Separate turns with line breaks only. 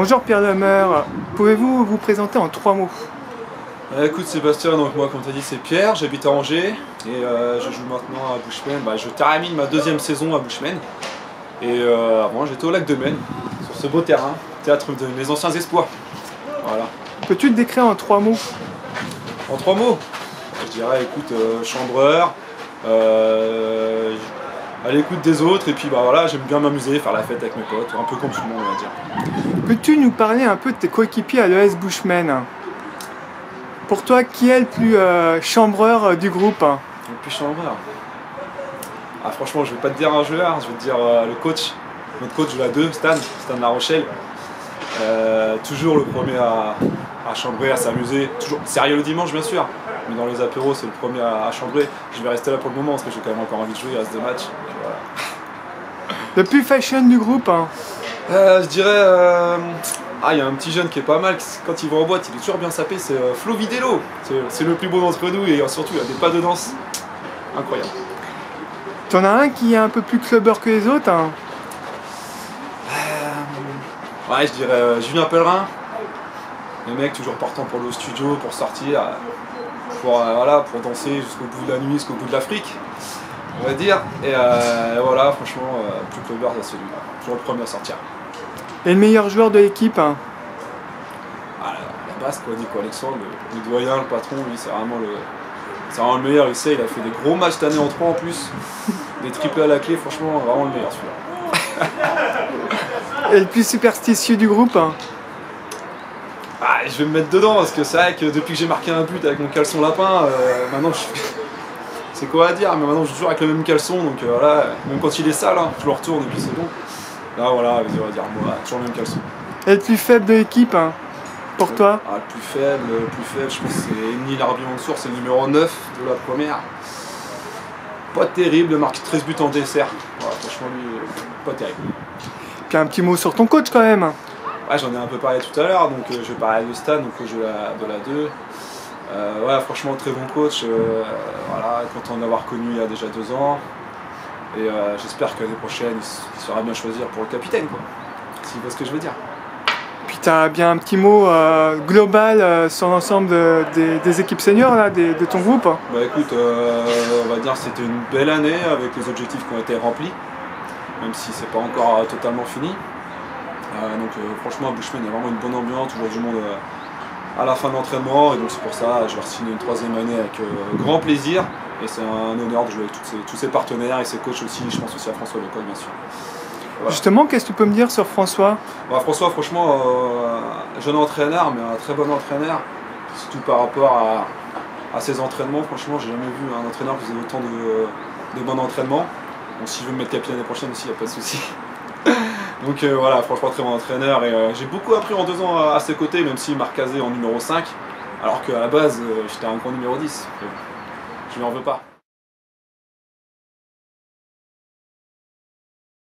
Bonjour Pierre Lemeur, pouvez-vous vous présenter en 3 mots?
Écoute Sébastien, donc moi comme tu as dit c'est Pierre, j'habite à Angers et je joue maintenant à Bushman. Je termine ma 2e saison à Bushman et avant j'étais au Lac de Maine, sur ce beau terrain, théâtre de mes anciens espoirs. Voilà.
Peux-tu te décrire en 3 mots?
En 3 mots, je dirais écoute, chambreur, à l'écoute des autres et puis voilà, j'aime bien m'amuser, faire la fête avec mes potes, un peu comme tout le monde on va dire.
Peux-tu nous parler un peu de tes coéquipiers à l'ES Bushman? Pour toi, qui est le plus chambreur du groupe?
Le plus chambreur? Franchement, je vais pas te dire un joueur, je vais te dire le coach. Notre coach de la 2, Stan La Rochelle. Toujours le premier à chambrer, à s'amuser. Toujours sérieux le dimanche, bien sûr. Mais dans les apéros, c'est le premier à chambrer. Je vais rester là pour le moment parce que j'ai quand même encore envie de jouer, il reste 2 matchs. Voilà.
Le plus fashion du groupe?
Je dirais... il y a un petit jeune qui est pas mal, quand il va en boîte, il est toujours bien sapé, c'est Flo Vidello. C'est le plus beau d'entre nous et surtout il a des pas de danse incroyables.
T'en as un qui est un peu plus clubbeur que les autres?
Ouais, je dirais Julien Pellerin. Le mec toujours partant pour le studio, pour sortir, pour danser jusqu'au bout de la nuit, jusqu'au bout de l'Afrique, on va dire. Et voilà, franchement, plus clubbeur, c'est celui-là. Toujours le premier à sortir.
Et le meilleur joueur de l'équipe?
La base, quoi, Nico Alexandre, le doyen, le patron, lui, c'est vraiment le meilleur. Il a fait des gros matchs cette année en 3 en plus, des triplés à la clé, franchement, vraiment le meilleur celui-là.
Et le plus superstitieux du groupe?
Je vais me mettre dedans parce que c'est vrai que depuis que j'ai marqué un but avec mon caleçon lapin, maintenant c'est quoi à dire, mais maintenant je joue toujours avec le même caleçon, donc voilà, même quand il est sale, hein, je le retourne et puis c'est bon. Là voilà, on va dire moi, toujours le même caleçon.
Et le plus faible de l'équipe, pour toi?
Le plus faible, je pense que c'est Neil Arbi-Mansour, c'est le numéro 9 de la première. Pas terrible, marque 13 buts en dessert. Voilà, franchement lui, pas terrible.
Puis un petit mot sur ton coach quand même.
Ouais, j'en ai un peu parlé tout à l'heure, donc je vais parler de Stan, donc coach de la 2. Ouais, franchement très bon coach, voilà, content de l'avoir connu il y a déjà 2 ans. Et j'espère que l'année prochaine il sera bien choisir pour le capitaine, quoi. Si vous voyez ce que je veux dire.
Puis tu as bien un petit mot global sur l'ensemble des équipes seniors là, de ton groupe?
Écoute, on va dire que c'était une belle année avec les objectifs qui ont été remplis, même si c'est pas encore totalement fini. Donc franchement à Bushman il y a vraiment une bonne ambiance, toujours du monde à la fin de l'entraînement et donc c'est pour ça je vais signer une 3e année avec grand plaisir et c'est un honneur de jouer avec tous ses partenaires et ses coachs aussi, je pense aussi à François Lecoq bien sûr. Voilà.
Justement, qu'est-ce que tu peux me dire sur François?
François franchement jeune entraîneur mais un très bon entraîneur, surtout par rapport à ses entraînements. Franchement j'ai jamais vu un entraîneur qui faisait autant de bons entraînements. Donc si je veux me mettre capitaine l'année prochaine aussi, il n'y a pas de souci. Donc voilà, franchement très bon entraîneur et j'ai beaucoup appris en 2 ans à ses côtés, même s'il m'a recasé en numéro 5, alors qu'à la base j'étais un grand numéro 10. Je lui en veux pas.